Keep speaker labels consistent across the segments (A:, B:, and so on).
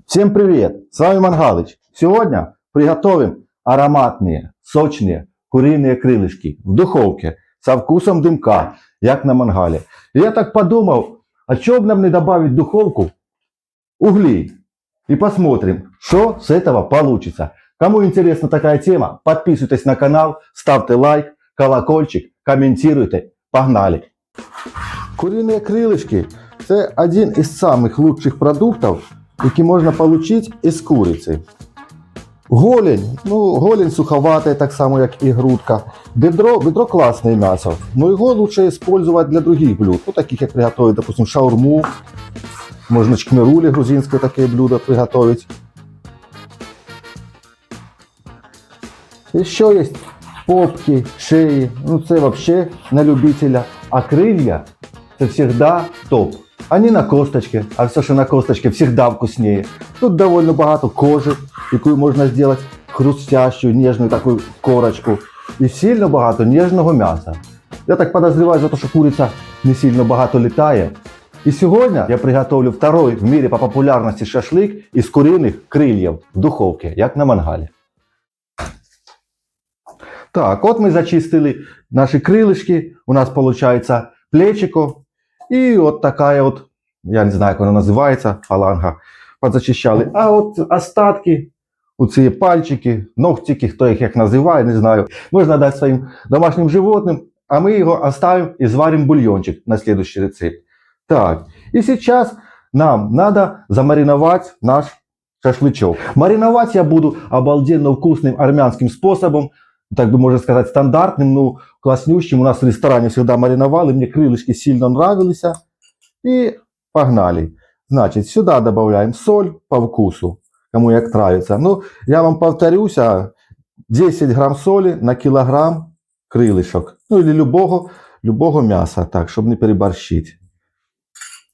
A: Всем привет! С вами Мангалыч. Сегодня приготовим ароматные, сочные куриные крылышки в духовке со вкусом дымка, як на мангале. И я так подумал, а что бы нам не добавить в духовку углей? И посмотрим, что с этого получится. Кому интересна такая тема, подписывайтесь на канал, ставьте лайк, колокольчик, комментируйте. Погнали! Куриные крылышки – это один из самых лучших продуктов, які можна отримати із куриці. Голень, голень суховатая, так само, як і грудка. Бедро классное мясо, но его лучше использовать для других блюд, таких, як приготовить, допустим, шаурму, можно чкмерули грузинское такие блюдо приготовить. Еще есть попки, шеи, это вообще на любителя, а крылья это всегда топ. Они на косточке, а все, что на косточке, всегда вкуснее. Тут довольно багато кожи, яку можно сделать хрустящую, нежную такую корочку. И сильно багато нежного мяса. Я так подозреваю, за то, что курица не сильно багато летает. И сегодня я приготовлю второй в мире по популярности шашлык из куриных крыльев в духовке, як на мангале. Так, вот мы зачистили наши крылышки. У нас получается плечико. И вот такая вот, я не знаю, как она называется, фаланга, подзачищали. А вот остатки, оці пальчики, ногтики, хто їх як називає, не знаю, можна дати своїм домашнім животним, а ми його оставим і зварим бульончик на следующий рецепт. Так, и сейчас нам надо замариновать наш шашлычок. Мариновать я буду обалденно вкусным армянским способом, так бы можно сказать, стандартным, класснющим. У нас в ресторане всегда мариновали, мне крылышки сильно нравились. И погнали. Значит, сюда добавляем соль по вкусу, кому як нравится. Я вам повторюсь, 10 грамм соли на килограмм крылышек. Или любого мяса, так, чтобы не переборщить.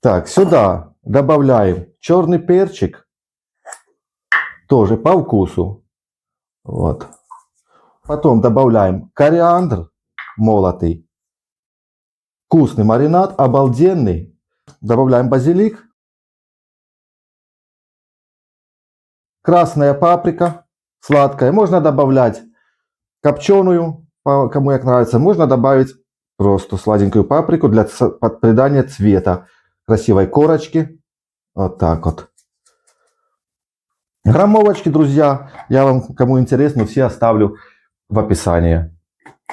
A: Так, сюда добавляем черный перчик, тоже по вкусу. Вот. Потом добавляем кориандр молотый. Вкусный маринад, обалденный. Добавляем базилик. Красная паприка, сладкая. Можно добавлять копченую, кому как нравится. Можно добавить просто сладенькую паприку для придания цвета красивой корочки. Вот так вот. Граммовочки, друзья, я вам, кому интересно, все оставлю в описании.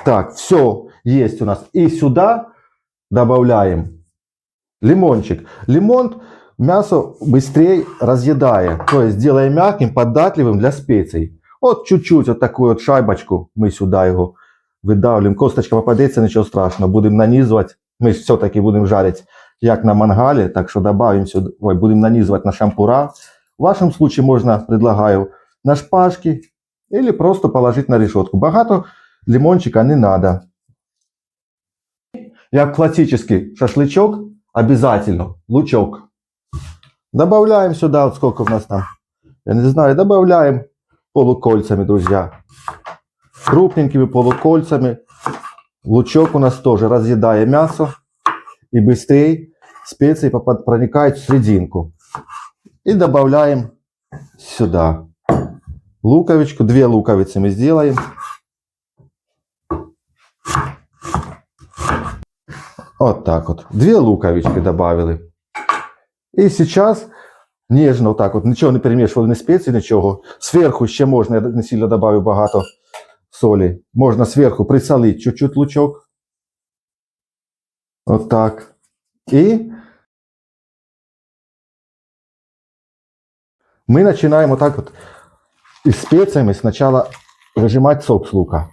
A: Так, все есть у нас. И сюда добавляем лимончик. Лимон мясо быстрее разъедает. То есть делая мягким, податливым для специй. Вот чуть-чуть, вот такую вот шайбочку мы сюда его выдавливаем. Косточка попадется, ничего страшного. Будем нанизывать. Мы все-таки будем жарить, як на мангале. Так что добавим сюда, будем нанизывать на шампура. В вашем случае можно, предлагаю, на шпажки. Или просто положить на решетку. Багато лимончика не надо. Як классический шашлычок, обязательно лучок. Добавляем сюда, вот сколько у нас там, я не знаю, добавляем полукольцами, друзья. Крупненькими полукольцами. Лучок у нас тоже разъедая мясо. И быстрее специи проникают в серединку. И добавляем сюда. Луковичку, 2 луковицы мы сделаем. Вот так вот. 2 луковички добавили. И сейчас нежно вот так вот, ничего не перемешивали, не специи, ничего. Сверху ще можно, я не сильно добавлю багато соли. Можно сверху присолить чуть-чуть лучок. Вот так. И мы начинаем вот так вот и специями сначала выжимать сок с лука.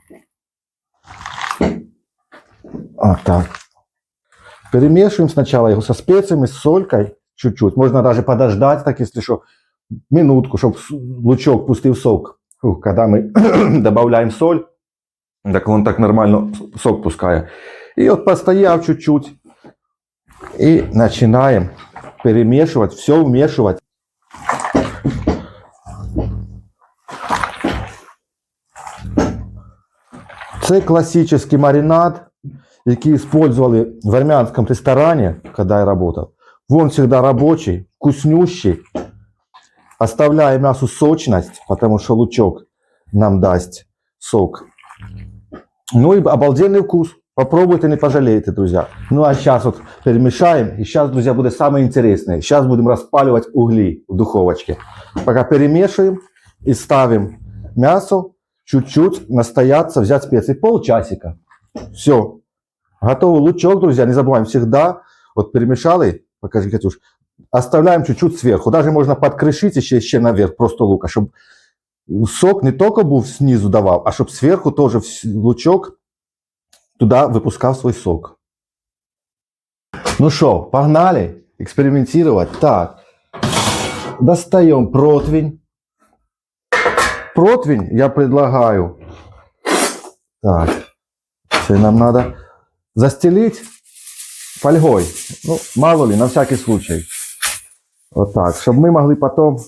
A: Вот так. Перемешиваем сначала его со специями, с солькой чуть-чуть. Можно даже подождать, так если что, минутку, чтобы лучок пустил сок. Когда мы добавляем соль, так он так нормально сок пускает. И вот постояв чуть-чуть, и начинаем перемешивать, все вмешивать. Це классический маринад, який использовали в армянском ресторане, когда я работал. Вон всегда рабочий, вкуснющий. Оставляем мясу сочность, потому что лучок нам даст сок. Ну и обалденный вкус. Попробуйте, не пожалеете, друзья. Ну а сейчас вот перемешаем. И сейчас, друзья, будет самое интересное. Сейчас будем распаливать угли в духовочке. Пока перемешиваем и ставим мясо. Чуть-чуть настояться, взять специи. Полчасика. Все. Готовый лучок, друзья. Не забываем всегда. Вот перемешали. Покажи, Катюш. Оставляем чуть-чуть сверху. Даже можно подкрышить еще наверх просто лука, чтобы сок не только был снизу давал, а чтобы сверху тоже лучок туда выпускал свой сок. Ну что, погнали экспериментировать. Так, достаем противень. Противень я предлагаю. Так, все нам надо застелить фольгой. Ну, мало ли, на всякий случай. Вот так, чтобы мы могли потом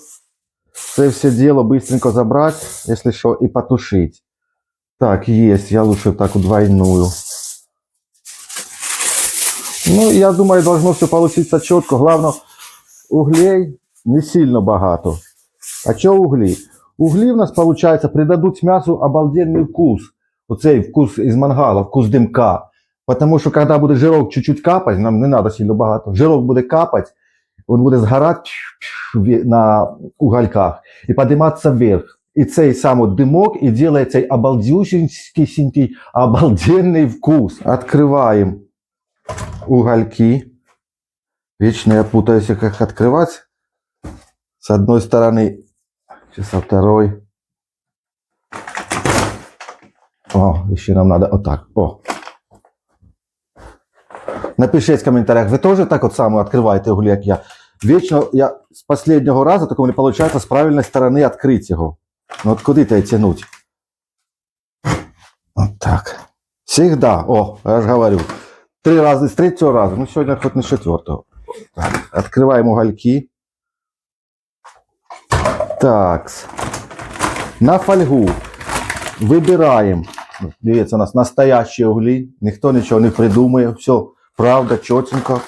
A: все дело быстренько забрать, если что, и потушить. Так, есть, я лучше так двойную. Ну, я думаю, должно все получиться четко. Главное, углей не сильно богато. А что угли? Угли у нас, получается, придадут мясу обалденный вкус. Оцей вкус из мангала, вкус дымка. Потому что, когда будет жирок чуть-чуть капать, нам не надо сильно богато, жирок будет капать, он буде згорати на угольках і підійматися вверх. І цей самий димок і делає цей обалдюсінький, обалденний вкус. Открываем угольки. Вечно я путаюсь, как открывать. С одной стороны, сейчас со второй. О, еще нам надо вот так. О. Напишіть в коментарях, ви теж так от само відкриваєте углі, як я. Вічно я з останнього разу такого не виходить з правильної сторони відкрити його. Ну от куди тебе тягнуть? От так. Всегда. О, я ж говорю. 3 рази, з 3-го разу. Ну сьогодні хоч не з 4-го. Так, відкриваємо угольки. Так. На фольгу вибираємо. Дивіться, у нас настоящі углі. Ніхто нічого не придумує. Все. Правда, четенько.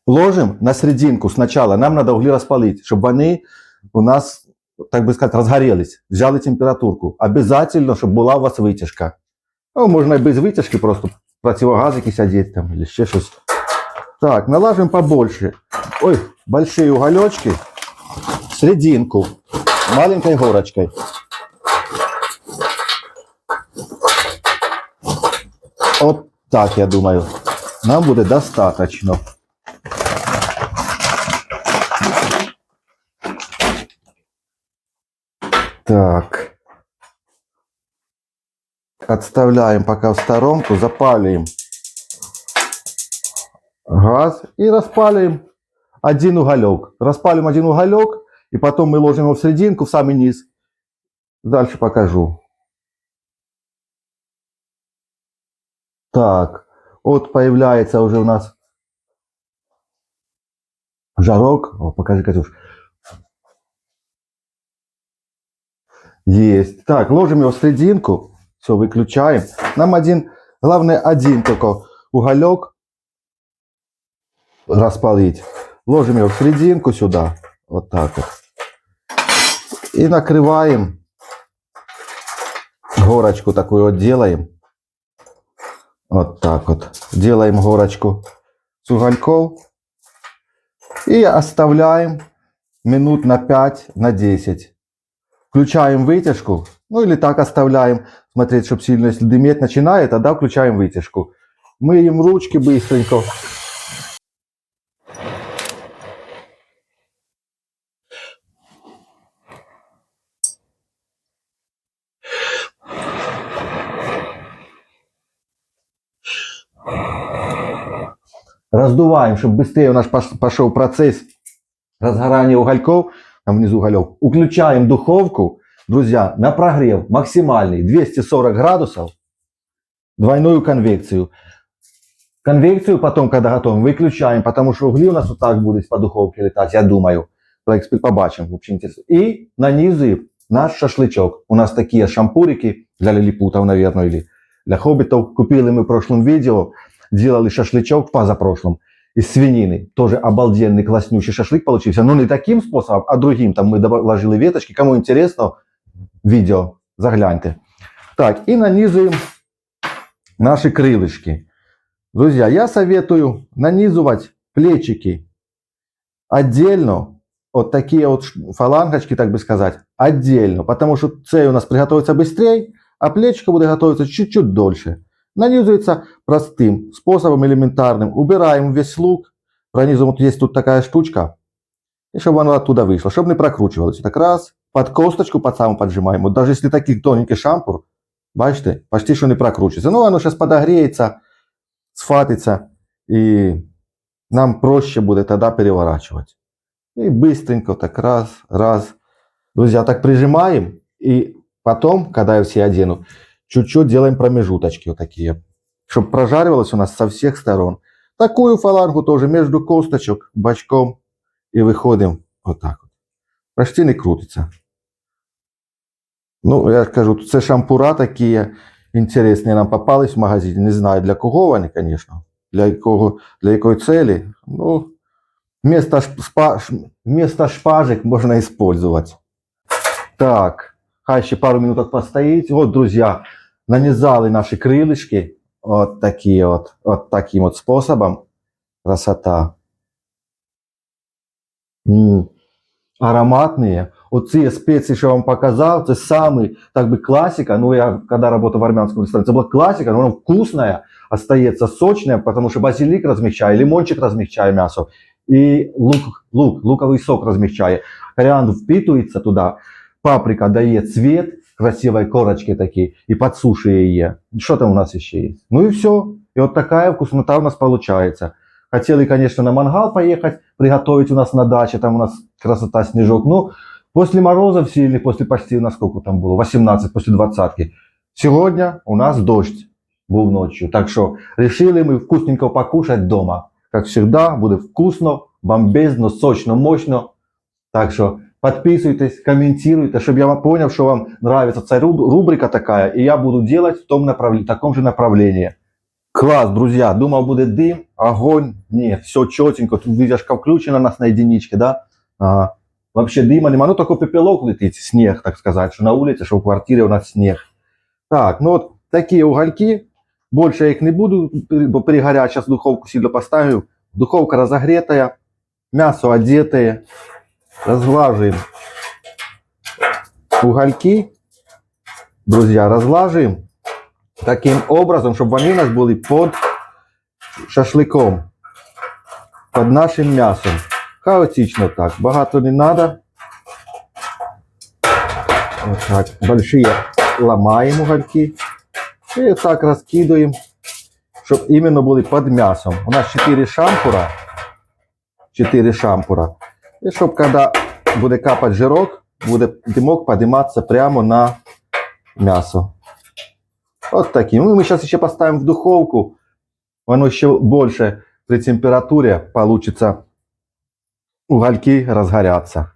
A: Ложим на серединку сначала. Нам надо угли распалить, чтобы они у нас, так бы сказать, разгорелись. Взяли температурку. Обязательно, чтобы была у вас вытяжка. Ну, можно и без вытяжки, просто противогазики сидеть там или еще что-то. Так, налаживаем побольше. Ой, большие уголечки. Серединку. Маленькой горочкой. Вот так, я думаю, нам будет достаточно. Так. Отставляем пока в сторонку, запалим газ и распалим один уголек. Распалим один уголек, и потом мы ложим его в серединку, в самый низ. Дальше покажу. Так, вот появляется уже у нас жарок. О, покажи, Катюш. Есть. Так, ложим его в серединку. Все, выключаем. Нам главное один только уголек распалить. Ложим его в серединку сюда. Вот так вот. И накрываем. Горочку такую вот делаем. Вот так вот. Делаем горочку с угольков. И оставляем минут на 5, на 10. Включаем вытяжку. Ну или так оставляем. Смотреть, чтобы сильно, если дыметь начинает, тогда включаем вытяжку. Мыем ручки быстренько. Раздуваем, чтобы быстрее у нас пошел процесс разгорания угольков. Там внизу уголек. Включаем духовку, друзья, на прогрев максимальный 240 градусов. Двойную конвекцию. Конвекцию потом, когда готовим, выключаем, потому что угли у нас вот так будут по духовке летать, я думаю. Побачим, вообще интересно. И нанизываем наш шашлычок. У нас такие шампурики для лилипутов, наверное, или для хоббитов. Купили мы в прошлом видео, делали шашлычок позапрошлом. из свинины. Тоже обалденный, класснющий шашлык получился. Но не таким способом, а другим. Там мы вложили веточки. Кому интересно, видео, загляньте. Так, и нанизываем наши крылышки. Друзья, я советую нанизывать плечики отдельно. Вот такие вот фалангочки, так бы сказать, отдельно. Потому что цель у нас приготовится быстрее, а плечико будет готовиться чуть-чуть дольше. Нанизывается простым способом, элементарным. Убираем весь лук. Пронизываем, вот есть тут такая штучка. И чтобы оно оттуда вышло, чтобы не прокручивалось. Так раз, под косточку под саму поджимаем. Вот даже если такий тоненький шампур, бачите, почти что не прокручивается. Ну, оно сейчас подогреется, схватится, и нам проще будет тогда переворачивать. И быстренько так раз, раз. Друзья, так прижимаем, и потом, когда я все одену, чуть-чуть делаем промежуточки вот такие, чтобы прожаривалось у нас со всех сторон. Такую фалангу тоже между косточек, бочком, и выходим вот так вот. Почти не крутится. Ну, я скажу, це шампура такі інтересні нам попались в магазині. Не знаю, для кого вони, звісно. Для якої цілі. Ну, вместо шпажек можна использовать. Так, хай ще пару минуток постоїть. Вот, друзья, нанизали наши крылышки. Вот такие вот таким вот способом. Красота. Ароматные. Вот ці спеції, що я вам показав, це самый, так би, классика. Ну, я, когда работал в армянском ресторане, это была классика, но она вкусная, остается сочная, потому что базилик размягчает, лимончик размягчает мясо, и луковый сок размягчает. Кориандр впитывается туда, паприка дает цвет, красивой корочки такие, и подсушивает ее. Что там у нас еще есть? Ну и все. И вот такая вкуснота у нас получается. Хотели, конечно, на мангал поехать, приготовить у нас на даче, там у нас красота, снежок. Ну, после морозов сильных, после почти, насколько там было, 18, после 20. Сегодня у нас дождь был ночью. Так что решили мы вкусненько покушать дома. Как всегда, будет вкусно, бомбезно, сочно, мощно. Так что подписывайтесь, комментируйте, чтобы я понял, что вам нравится эта рубрика такая. И я буду делать в таком же направлении. Класс, друзья, думал, будет дым, огонь. Нет, все четенько. Тут видяшка включена у нас на единичке, да? Ага. Вообще дыма нема. Ну, только пепелок летит, снег, так сказать, что на улице, что в квартире у нас снег. Так, ну вот такие угольки. Больше я их не буду пригорять. Сейчас духовку сильно поставлю. Духовка разогретая. Мясо одетое. Разглаживаем угольки. Друзья, разглаживаем. Таким образом, чтобы они у нас были под шашлыком, под нашим мясом. Хаотично так, багато не надо. Вот так, большие ломаем угольки. И так раскидываем, чтобы именно были под мясом. У нас 4 шампура. 4 шампура. И чтобы когда будет капать жирок, будет дымок подниматься прямо на мясо. Вот таким. Ну, мы сейчас еще поставим в духовку. Оно еще больше при температуре получится. Угольки разгорятся.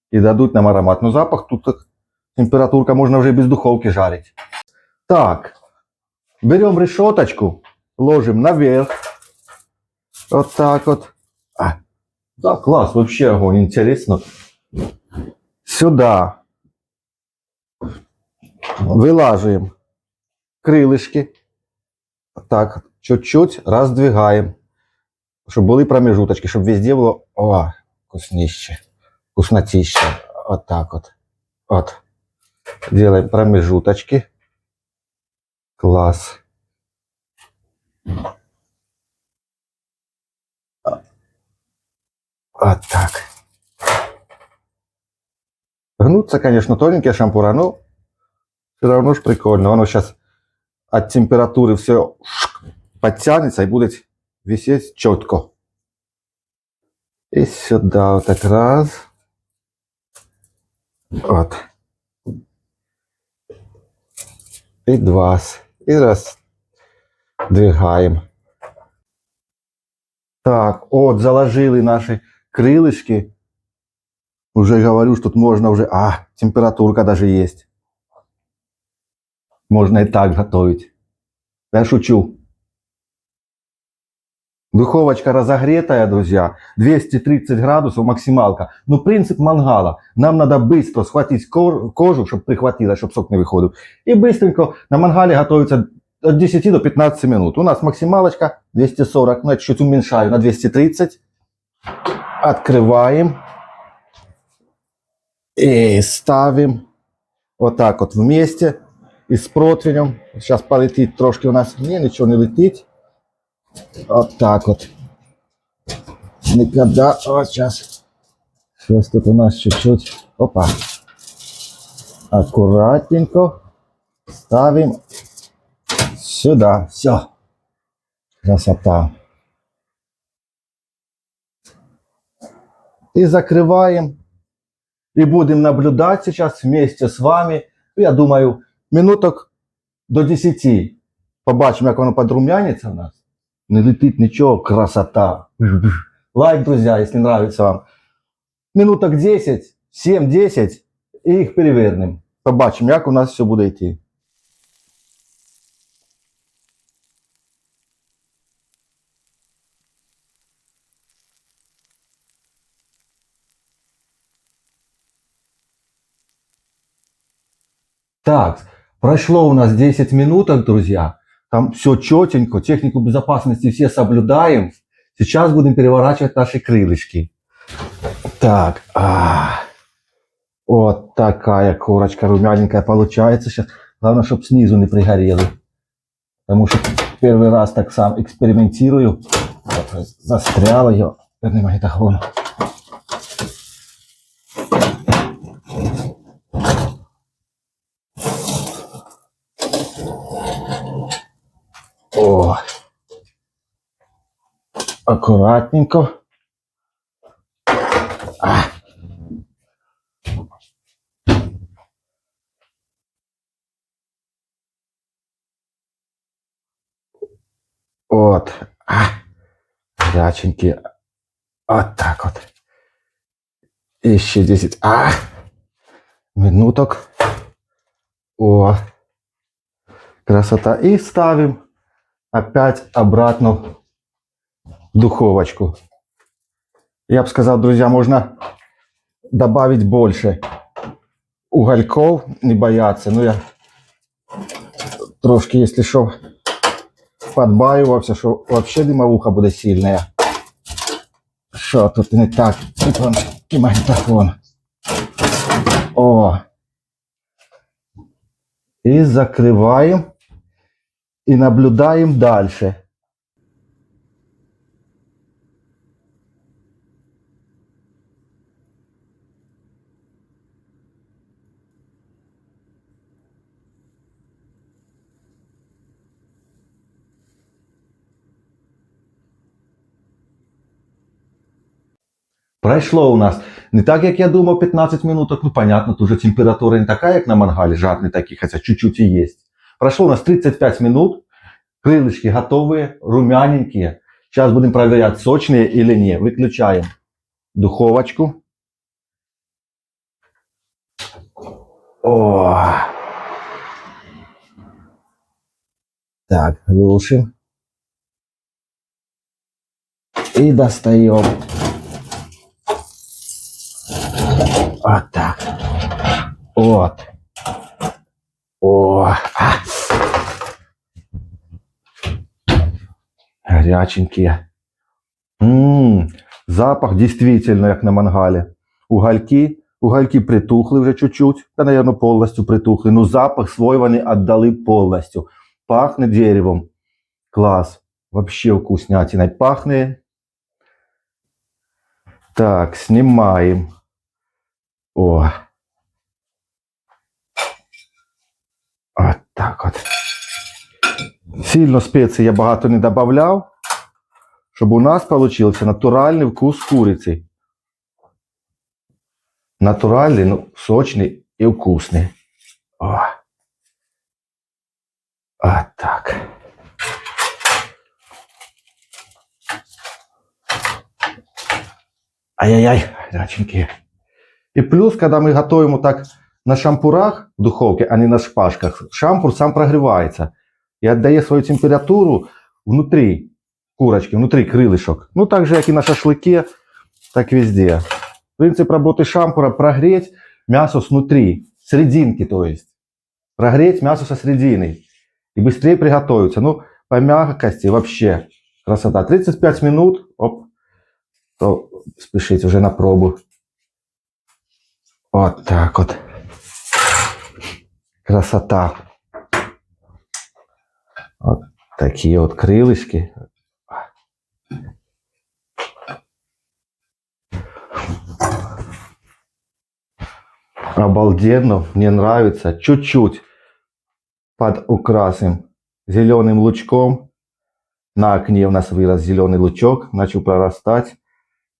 A: И дадут нам аромат. Но запах тут температурка, можно уже без духовки жарить. Так. Берем решеточку. Ложим наверх. Вот так вот. Да, класс. Вообще огонь. Интересно. Сюда. Вылаживаем крылышки. Так, чуть-чуть раздвигаем, чтобы были промежуточки, чтобы везде было, вкуснище, вкуснотище. Вот так вот. Вот. Делаем промежуточки. Класс. Вот так. Гнутся, конечно, тоненькие шампура, но все равно ж прикольно. Оно сейчас от температуры все подтянется и будет висеть четко. И сюда вот так раз. Вот. И два. И раз. Двигаем. Так, вот заложили наши крылышки. Уже говорю, что тут можно уже... температурка даже есть. Можно и так готовить. Я шучу. Духовочка разогретая, друзья. 230 градусов максималка. Ну, принцип мангала. Нам надо быстро схватить кожу, чтобы прихватило, чтобы сок не выходил. И быстренько на мангале готовится от 10 до 15 минут. У нас максималочка 240. Ну, я чуть уменьшаю на 230. Открываем. И ставим вот так вот вместе. И с противнем. Сейчас полетит трошки у нас. Не, ничего не летит. Вот так вот. Никогда. Вот сейчас. Сейчас тут у нас чуть-чуть. Опа. Аккуратненько ставим сюда. Все. Красота. И закрываем. И будем наблюдать сейчас вместе с вами. Я думаю, минуток до 10. Побачимо, як воно подрумянится у нас. Не летит ничего. Красота. Лайк, друзья, если нравится вам. Минуток 10, 7-10 і їх перевернемо. Побачимо, як у нас все буде йти. Так, прошло у нас 10 минуток, друзья. Там все четенько, технику безопасности все соблюдаем. Сейчас будем переворачивать наши крылышки. Так, вот такая корочка румяненькая получается сейчас. Главное, чтобы снизу не пригорели. Потому что первый раз так сам экспериментирую. Вот, застрял ее. Верни магнитофон. О, аккуратненько. Вот. Горяченькие. Вот так вот. Еще 10. Минуток. О. Красота. И ставим опять обратно в духовочку. Я бы сказал, друзья, можно добавить больше угольков, не бояться. Но я трошки, если что, подбаювався, що вообще димовуха буде сильная. Що тут не так? Тут магнитофон. О. И закрываем. И наблюдаем дальше. Пройшло у нас не так, як я думав, 15 минуток. Ну, понятно, тут уже температура не такая, как на мангале, жар не такий, хотя чуть-чуть и есть. Прошло у нас 35 минут. Крылышки готовые, румяненькие. Сейчас будем проверять, сочные или не. Выключаем духовочку. О! Так, глушим. И достаем. Вот так. Вот. О! Горяченькие. Запах действительно как на мангале. Угольки притухли вже чуть-чуть, да, наверное, полностью притухли. Но запах свой вони отдали полностью. Пахнет деревом. Класс. Вообще вкуснятиной пахнет. Так, снимаем. О. Вот так вот. Сильно специй я багато не добавляв, щоб у нас получился натуральный вкус курицы. Натуральный, ну, сочный и вкусный. О. Вот так. Ай-яй-яй, горяченькие. И плюс, когда мы готовим вот так на шампурах в духовке, а не на шпажках, шампур сам прогревается и отдает свою температуру внутри курочки, внутри крылышек. Ну, так же, как и на шашлыке, так везде. Принцип работы шампура – прогреть мясо снутри, серединки, то есть. Прогреть мясо со середины. И быстрее приготовиться. Ну, по мягкости вообще красота. 35 минут, оп, то спешите уже на пробу. Вот так вот. Красота. Вот такие вот крылышки. Обалденно, мне нравится. Чуть-чуть подукрасим зеленым лучком. На окне у нас вырос зеленый лучок, начал прорастать.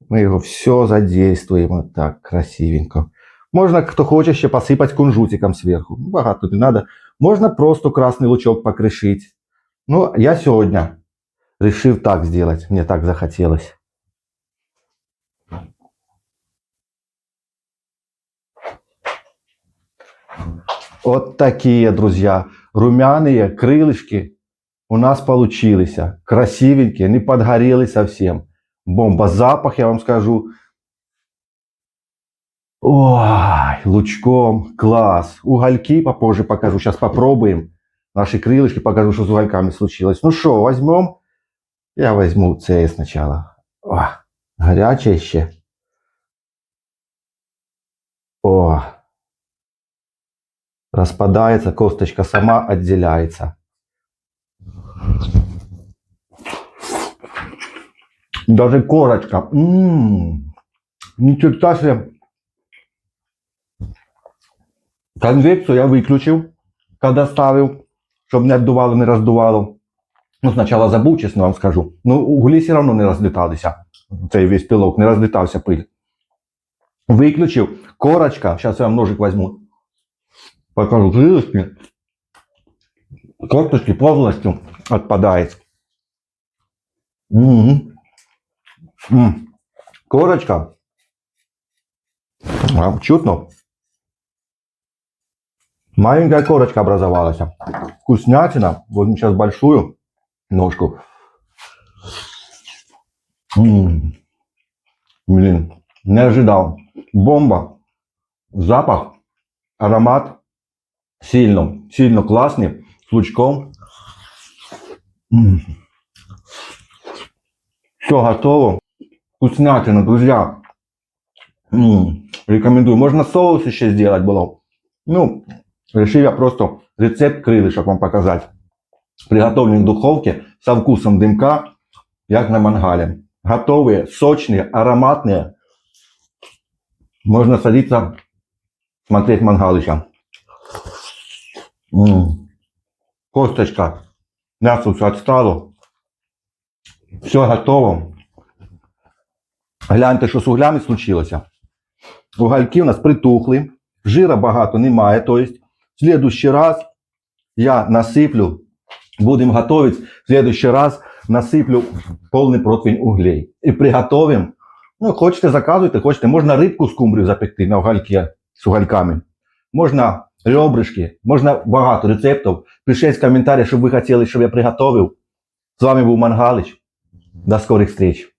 A: Мы его все задействуем вот так красивенько. Можно, кто хочет, еще посыпать кунжутиком сверху. Богато не надо. Можно просто красный лучок покрышить. Ну, я сегодня решил так сделать. Мне так захотелось. Вот такие, друзья, румяные крылышки у нас получились. Красивенькие, не подгорели совсем. Бомба. Запах, я вам скажу. Ой, лучком, класс. Угольки попозже покажу. Сейчас попробуем. Наши крылышки покажу, что с угольками случилось. Ну что, возьмем? Я возьму цей сначала. О, горячее еще. О, распадается, косточка сама отделяется. Даже корочка. Ничего себе. Конвекцию я выключил, когда ставил, чтобы не отдувало, не раздувало. Ну, сначала забыл, честно вам скажу. Но угли все равно не разлетались. Цей весь пилок, не разлетался пыль. Выключил. Корочка. Сейчас я ножик возьму. Покажу крылышки. Косточки полностью отпадает. Корочка. Чутно. Маленькая корочка образовалась. Вкуснятина. Возьмем сейчас большую ножку. Блин, не ожидал. Бомба. Запах, аромат сильно классный. С лучком. Все готово. Вкуснятина, друзья. Рекомендую. Можно соус еще сделать было. Ну, решил я просто рецепт крылышек вам показать. Приготовленный в духовке со вкусом дымка, как на мангале. Готовые, сочные, ароматные. Можно садиться, смотреть мангалыча. Косточка. Мясо все отстало. Все готово. Гляньте, що з углями случилося. Угольки у нас притухли. Жира багато немає. Тобто, в следующий раз я насиплю, будемо готовить, в следующий раз насиплю повний противень углей. І приготовимо. Ну, хочете, заказуйте, хочете. Можна рибку скумбрію запекти на угольки з угольками. Можна ребрышки, можна багато рецептів. Пишіть в коментарі, що ви хотіли, щоб я приготовив. З вами був Мангалич. До скорих встреч.